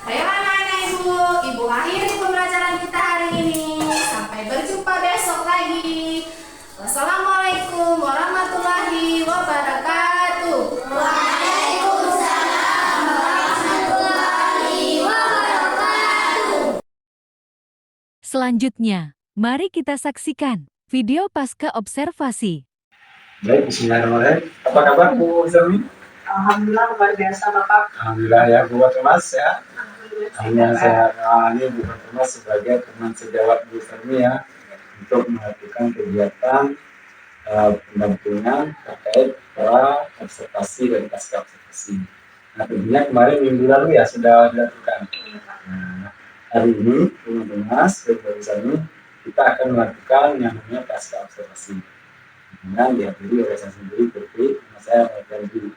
Baiklah anak-anak ibu akhiri pembelajaran kita hari ini. Sampai berjumpa besok lagi. Wassalamualaikum warahmatullahi wabarakatuh. Waalaikumsalam warahmatullahi wabarakatuh. Selanjutnya, mari kita saksikan video pasca observasi. Baik, bismillahirrahmanirrahim. Apa kabar Bu Zami? Alhamdulillah luar biasa Bapak. Alhamdulillah ya Bu Thomas ya. Hanya saya ini Bu Thomas sebagai teman sejawat Bu Zami ya untuk melakukan kegiatan pendampingan terkait para observasi dan pasca observasi. Nah tentunya kemarin minggu lalu ya sudah dilakukan. Nah, hari ini Bu Thomas dan Bu Zami kita akan melakukan yang namanya pasca observasi. Dengan dihadiri oleh saya sendiri, Putri, saya Ferdi.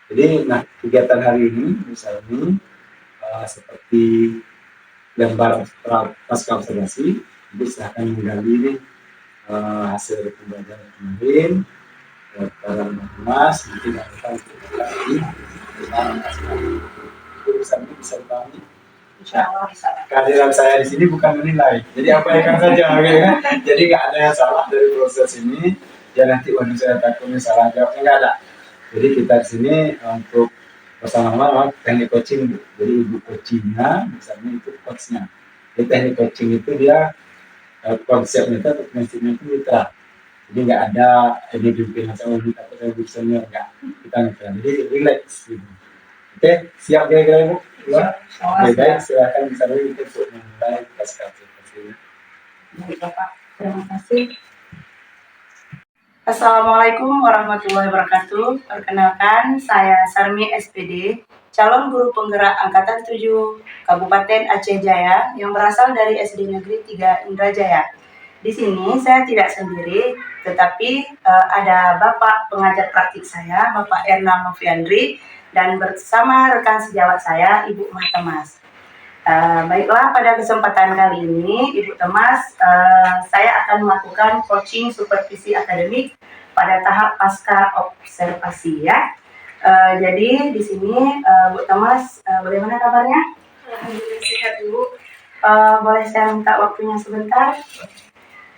Jadi, nah kegiatan hari ini misalnya seperti lembar pasca observasi, jadi saya akan menggali ini hasil pembelajaran kemarin, dalam Mas, nanti akan kita lagi dengan itu bisa dipahami. Insyaallah bisa. Kehadiran saya di sini bukan menilai, jadi apa yang akan saja, gitu kan? Jadi nggak ada yang salah dari proses ini. Ya nanti waktu saya takutnya salah jawabnya nggak ada. Jadi kita di sini untuk bersama-sama teknik coaching. Jadi ibu coachingnya, misalnya itu coachnya. Jadi teknik coaching itu dia konsepnya itu atau prinsipnya itu mitra. Jadi nggak ada ini pimpinan saya lebih takut saya lebih senior nggak. Kita mitra. Jadi relax. Gitu. Oke, siap kira-kira Bu? Ya. Oke, baik, silakan bisa dulu untuk memulai pasca observasi. Baik Bapak, terima kasih. Assalamualaikum warahmatullahi wabarakatuh. Perkenalkan, saya Sarmi SPD, calon guru penggerak Angkatan 7 Kabupaten Aceh Jaya yang berasal dari SD Negeri 3 Indrajaya. Di sini saya tidak sendiri, tetapi ada Bapak pengajar praktik saya, Bapak Erna Noviandri, dan bersama rekan sejawat saya, Ibu Mah Temas. Baiklah, pada kesempatan kali ini, Ibu Temas, saya akan melakukan coaching supervisi akademik pada tahap pasca observasi ya. Jadi di sini Bu Temas, bagaimana kabarnya? Alhamdulillah sehat Bu. Boleh saya minta waktunya sebentar?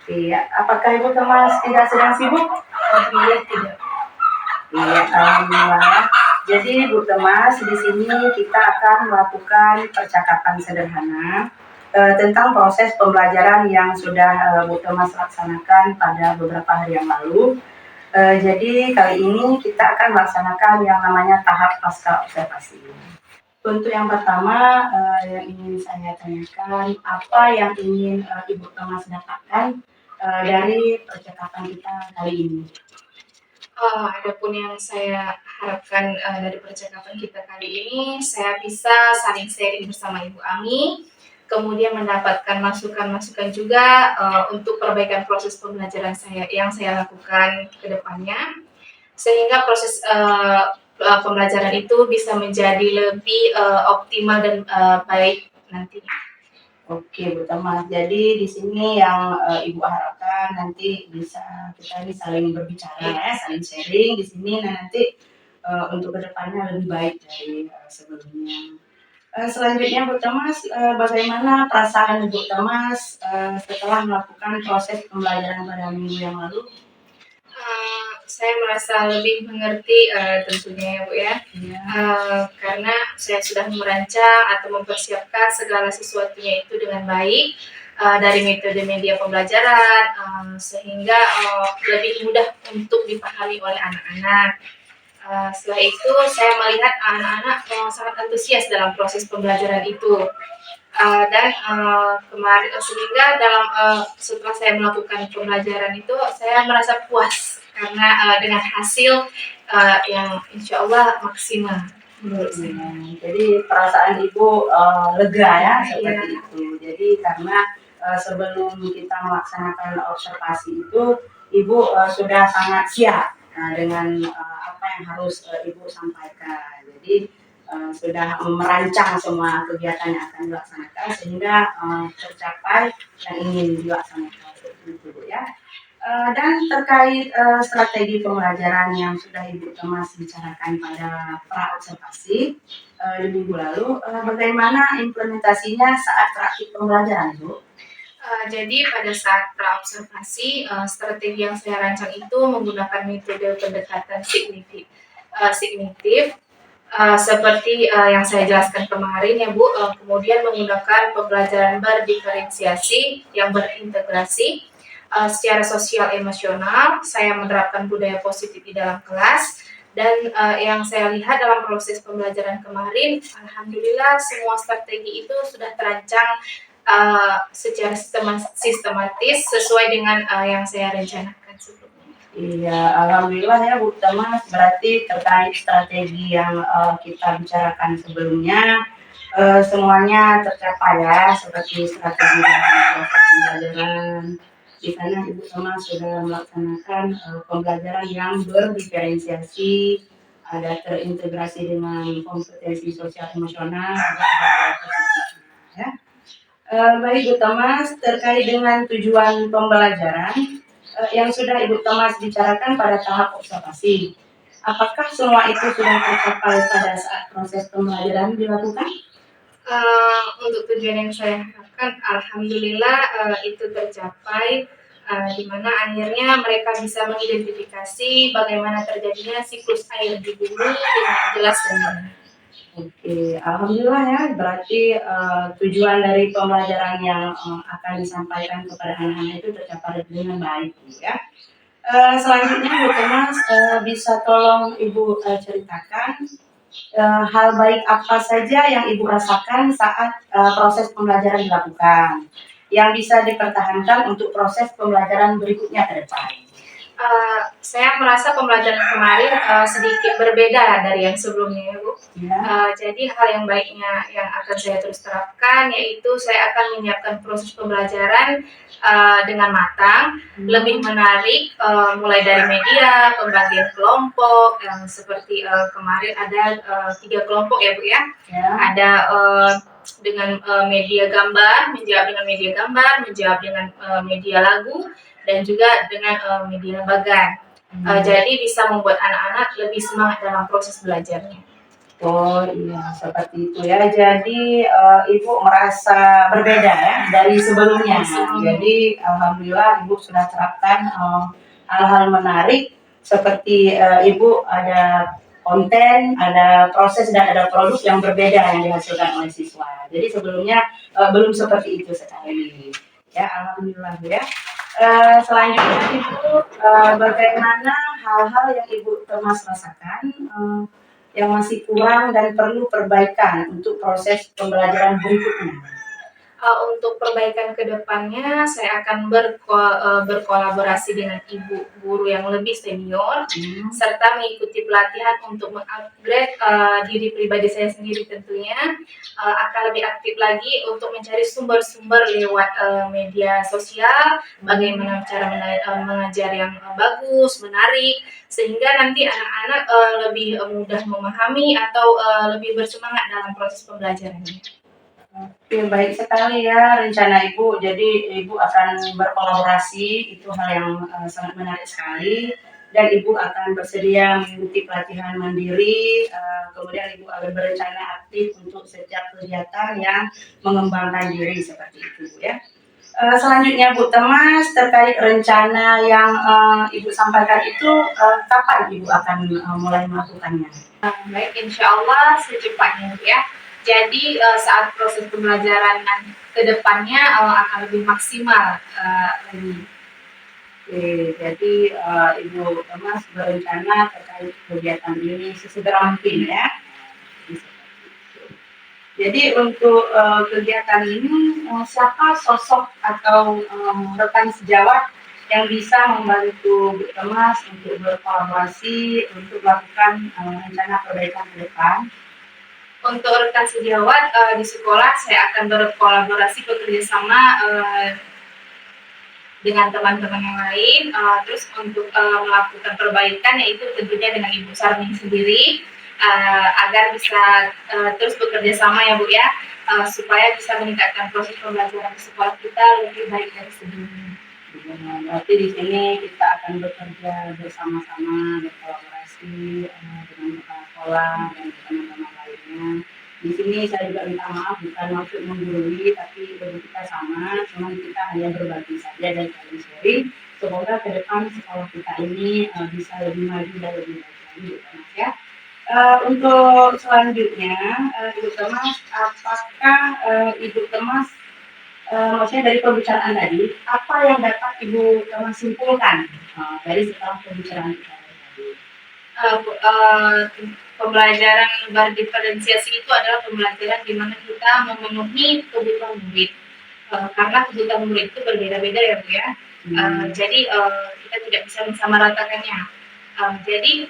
Iya, apakah Ibu Thomas tidak sedang sibuk? Alhamdulillah tidak. Iya, alhamdulillah. Jadi Bu Thomas, di sini kita akan melakukan percakapan sederhana tentang proses pembelajaran yang sudah Bu Thomas laksanakan pada beberapa hari yang lalu. Jadi kali ini kita akan melaksanakan yang namanya tahap pasca observasi. Untuk yang pertama yang ingin saya tanyakan, apa yang ingin Ibu Thomas dapatkan dari percakapan kita kali ini? Adapun yang saya harapkan dari percakapan kita kali ini, saya bisa saling sharing bersama Ibu Ami, kemudian mendapatkan masukan-masukan juga untuk perbaikan proses pembelajaran yang saya lakukan ke depannya, sehingga proses pembelajaran itu bisa menjadi lebih optimal dan baik nantinya. Oke, Bu Thomas. Jadi di sini yang Ibu harapkan nanti bisa kita ini saling berbicara ya, saling sharing di sini. Nah nanti untuk kedepannya lebih baik dari sebelumnya. Selanjutnya Bu Thomas, bagaimana perasaan Bu Thomas setelah melakukan proses pembelajaran pada minggu yang lalu? Saya merasa lebih mengerti tentunya ya Bu ya. Ya. Karena saya sudah merancang atau mempersiapkan segala sesuatunya itu dengan baik dari metode media pembelajaran sehingga lebih mudah untuk dipahami oleh anak-anak. Setelah itu saya melihat anak-anak sangat antusias dalam proses pembelajaran itu. Dan kemarin sehingga setelah saya melakukan pembelajaran itu saya merasa puas karena dengan hasil yang insya Allah maksimal menurut saya. Jadi perasaan Ibu lega ya seperti Iya. itu. Jadi karena sebelum kita melaksanakan observasi itu Ibu sudah sangat siap dengan apa yang harus Ibu sampaikan. Jadi sudah merancang semua kegiatan yang akan dilaksanakan sehingga tercapai yang ingin dilaksanakan itu ya. Dan terkait strategi pembelajaran yang sudah Ibu Thomas bicarakan pada pra observasi di minggu lalu, bagaimana implementasinya saat praktik pembelajaran, Bu? Jadi pada saat pra observasi strategi yang saya rancang itu menggunakan metode pendekatan signitif. Seperti yang saya jelaskan kemarin ya Bu, kemudian menggunakan pembelajaran berdiferensiasi yang berintegrasi secara sosial emosional. Saya menerapkan budaya positif di dalam kelas dan yang saya lihat dalam proses pembelajaran kemarin, alhamdulillah semua strategi itu sudah terancang secara sistematis sesuai dengan yang saya rencanakan sebelumnya. Iya, alhamdulillah ya Bu Thomas, berarti terkait strategi yang kita bicarakan sebelumnya semuanya tercapai ya, seperti strategi dalam proses pembelajaran. Di sana Ibu Thomas sudah melaksanakan pembelajaran yang berdiferensiasi, ada terintegrasi dengan kompetensi sosial emosional, ada positifnya ya. Baik Bu Thomas, terkait dengan tujuan pembelajaran yang sudah Ibu Thomas bicarakan pada tahap observasi, apakah semua itu sudah tercapai pada saat proses pembelajaran dilakukan? Untuk tujuan yang saya harapkan, alhamdulillah itu tercapai, di mana akhirnya mereka bisa mengidentifikasi bagaimana terjadinya siklus air di bumi dengan jelas dan benar. Oke, alhamdulillah ya, berarti tujuan dari pembelajaran yang akan disampaikan kepada anak-anak itu tercapai dengan baik ya. Selanjutnya Bu Thomas, bisa tolong Ibu ceritakan hal baik apa saja yang Ibu rasakan saat proses pembelajaran dilakukan yang bisa dipertahankan untuk proses pembelajaran berikutnya ke depan. Saya merasa pembelajaran kemarin sedikit berbeda dari yang sebelumnya ya Bu. Ya. Jadi hal yang baiknya yang akan saya terus terapkan yaitu saya akan menyiapkan proses pembelajaran dengan matang, lebih menarik mulai dari media, pembagian kelompok yang seperti kemarin ada 3 kelompok ya Bu ya. Ya. Ada dengan media gambar, menjawab dengan media gambar, menjawab dengan media lagu, dan juga dengan media lembaga. Jadi bisa membuat anak-anak lebih semangat dalam proses belajarnya. Oh iya, seperti itu ya. Jadi Ibu merasa berbeda ya dari sebelumnya. Jadi alhamdulillah Ibu sudah terapkan hal-hal menarik seperti Ibu ada konten, ada proses dan ada produk yang berbeda yang dihasilkan oleh siswa. Jadi sebelumnya belum seperti itu sekali. Ya, alhamdulillah ya. Selanjutnya Ibu, bagaimana hal-hal yang Ibu Thomas rasakan yang masih kurang dan perlu perbaikan untuk proses pembelajaran berikutnya? Untuk perbaikan ke depannya, saya akan berkolaborasi dengan ibu guru yang lebih senior, serta mengikuti pelatihan untuk mengupgrade diri pribadi saya sendiri tentunya, akan lebih aktif lagi untuk mencari sumber-sumber lewat media sosial, bagaimana cara mengajar yang bagus, menarik, sehingga nanti anak-anak lebih mudah memahami atau lebih bersemangat dalam proses pembelajarannya. Oke, baik sekali ya rencana Ibu. Jadi Ibu akan berkolaborasi, itu hal yang sangat menarik sekali. Dan Ibu akan bersedia mengikuti pelatihan mandiri, kemudian Ibu akan berencana aktif untuk setiap kegiatan yang mengembangkan diri seperti itu ya. Selanjutnya Bu Thomas, terkait rencana yang Ibu sampaikan itu, kapan Ibu akan mulai melakukannya? Baik, insya Allah secepatnya ya. Jadi saat proses pembelajaran ke depannya akan lebih maksimal lagi. Oke, jadi Ibu Thomas berencana terkait kegiatan ini sesegera mungkin ya. Jadi untuk kegiatan ini siapa sosok atau rekan sejawat yang bisa membantu Bu Thomas untuk berkolaborasi untuk melakukan rencana perbaikan ke depan? Untuk rekan sejawat di sekolah, saya akan berkolaborasi bekerjasama dengan teman-teman yang lain. Terus untuk melakukan perbaikan, yaitu tentunya dengan Ibu Sarmi sendiri, agar bisa terus bekerja sama ya Bu ya, supaya bisa meningkatkan proses pembelajaran di sekolah kita lebih baik dari sebelumnya. Berarti di sini kita akan bekerja bersama-sama, berkolaborasi dengan kepala sekolah dan teman-teman lainnya. Di sini saya juga minta maaf bukan maksud menggurui, tapi bagi kita sama, cuma kita hanya berbagi saja dan saling sharing. Semoga ke depan sekolah kita ini bisa lebih maju dan lebih baik lagi, Bu Thomas ya. Untuk selanjutnya, Ibu Thomas, apakah Ibu Thomas maksudnya dari pembicaraan tadi, apa yang dapat Ibu Thomas simpulkan dari setelah pembicaraan kita tadi? Pembelajaran berdiferensiasi itu adalah pembelajaran di mana kita memenuhi kebutuhan murid. Karena kebutuhan murid itu berbeda-beda ya Bu ya. Jadi kita tidak bisa mensamaratakannya. Jadi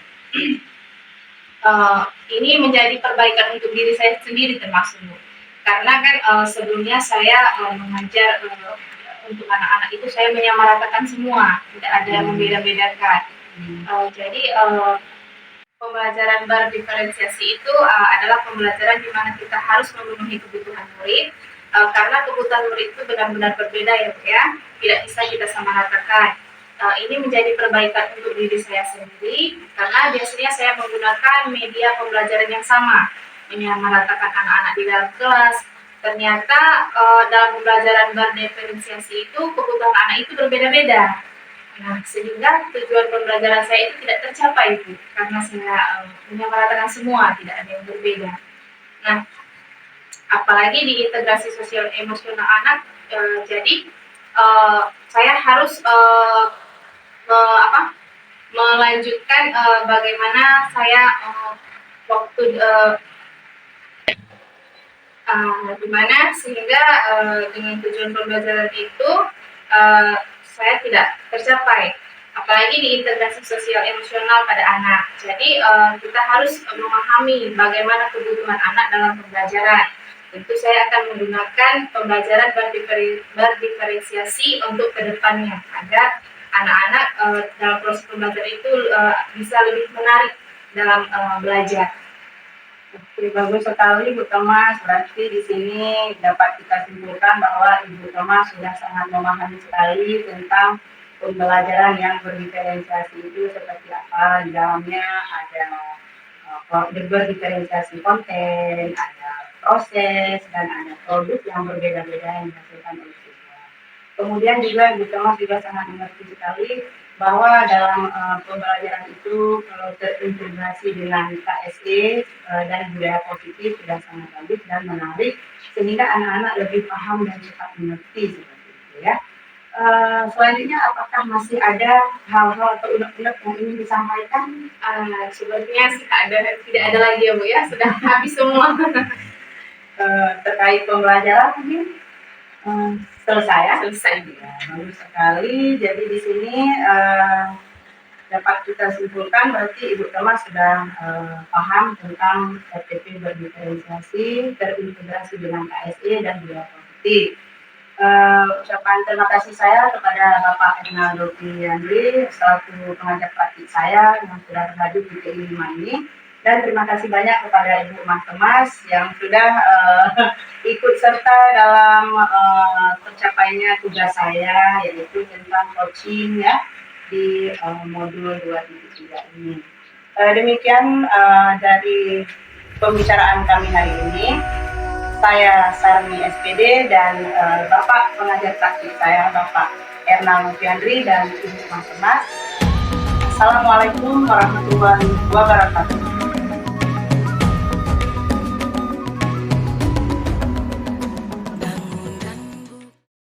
ini menjadi perbaikan untuk diri saya sendiri termasuk Bu. Karena kan sebelumnya saya mengajar untuk anak-anak itu saya menyamaratakan semua, tidak ada yang membeda-bedakan. Jadi pembelajaran berdiferensiasi itu adalah pembelajaran di mana kita harus memenuhi kebutuhan murid, karena kebutuhan murid itu benar-benar berbeda ya Bu ya, tidak bisa kita samaratakan. Ini menjadi perbaikan untuk diri saya sendiri, karena biasanya saya menggunakan media pembelajaran yang sama, menyamaratakan anak-anak di dalam kelas. Ternyata dalam pembelajaran berdiferensiasi itu kebutuhan anak itu berbeda-beda. Nah, sehingga tujuan pembelajaran saya itu tidak tercapai Bu, karena saya menyamaratakan semua, tidak ada yang berbeda. Nah, apalagi di integrasi sosial emosional anak, jadi saya harus melanjutkan bagaimana saya waktu dimana sehingga dengan tujuan pembelajaran itu saya tidak tercapai, apalagi di integrasi sosial emosional pada anak. Jadi kita harus memahami bagaimana kebutuhan anak dalam pembelajaran. Tentu saya akan menggunakan pembelajaran berdiferensiasi untuk kedepannya agar anak-anak dalam proses pembelajaran itu bisa lebih menarik dalam belajar. Oke, bagus sekali Bu Thomas. Berarti di sini dapat kita simpulkan bahwa Ibu Thomas sudah sangat memahami sekali tentang pembelajaran yang berdiferensiasi itu seperti apa. Di dalamnya ada berdiferensiasi konten, ada proses, dan ada produk yang berbeda-beda yang dihasilkan oleh siswa. Kemudian juga Ibu Thomas juga sangat mengerti sekali bahwa dalam pembelajaran itu terintegrasi dengan KSE dan budaya positif sudah sangat bagus dan menarik sehingga anak-anak lebih paham dan cepat mengerti seperti itu ya. Selanjutnya apakah masih ada hal-hal atau unek-unek yang ingin disampaikan? Sebenarnya sih tidak ada lagi ya Bu ya, sudah habis semua. Terkait pembelajaran mungkin selesai ya? Selesai. Ya, bagus sekali. Jadi di sini dapat kita simpulkan berarti Ibu Thomas sudah paham tentang RTP berdiferensiasi, terintegrasi dengan KSE dan budaya positif. Ucapan terima kasih saya kepada Bapak Ernaldo Piandri selaku pengajar praktik saya yang sudah hadir di TI 5 ini, dan terima kasih banyak kepada Ibu Mas yang sudah ikut serta dalam tercapainya tugas saya, yaitu tentang coaching ya di modul 2.3 ini. Demikian dari pembicaraan kami hari ini. Saya Sarmi SPD dan Bapak pengajar praktik saya Bapak Ernaldo Piandri dan Ibu Mas. Assalamualaikum warahmatullahi wabarakatuh.